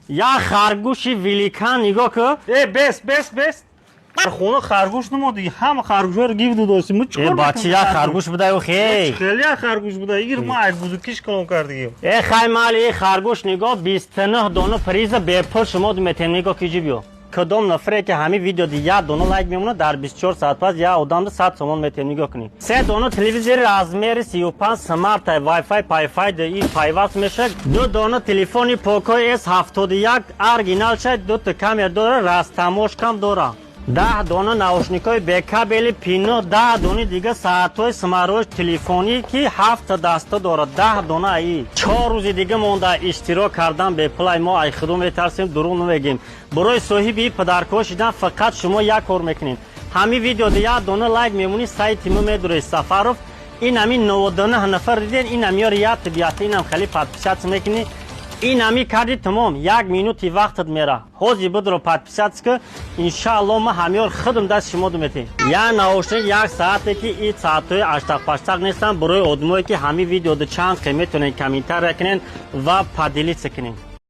Я харгуши великан нигоҳ кӯ. Бес. در خونه خرگوش نمودی همه خرگوشا رو گیف داداستیم ما چیکار بچه یا خرگوش بوده و خیلی خیلی خرگوش بوده اگر ما ای بزرگیش کلام کردیم خیلی خرگوش نگاه 29 دانه پریز به پل شما میتونید نگاه کیجی بیو کدام نفره که همین ویدیو دی یک دانه لایک میمونه در 24 ساعت پس یا آدم 100 تومان میتونید نگاه کنید 3 دانه تلویزیون رزمیر 35 سمارت وای فای پای دی پیوست میشه 2 دانه تلفن پوکو S71 اورجینال شه 2 تا کامera داره راستاموش کم داره 10 دانه ناوشنیکای به کابل پینو 10 دانه دیگه ساعت‌های سمارت تلفنی که 7 دسته داره 10 دانه ای 4 روز دیگه مونده اشتراک کردن به پلای ما ای خودمون میترسیم دروغ نمیگیم برای صاحبی پدرکاش شدن فقط شما یک کار میکنین همین ویدیو دیگه دانه لایک میمونی سایت تیم میدوره سفرف این همین 99 نفر دیدین این همیار یاد بیات اینم خیلی پادپیشات میکنی این همی کردی تمام 1 مینوتی وقتت میره حاضی بدرو پادپیشات که انشالله ما همیار خودم دست شما دومیتی یا ناوشنیک 1 ساعته که این ساعتهای اشتاق پاشتاق نیستن برای آدمایی که همین ویدیو دو چند قیمت تونین کامنتر رکنین و پادلیت سکنین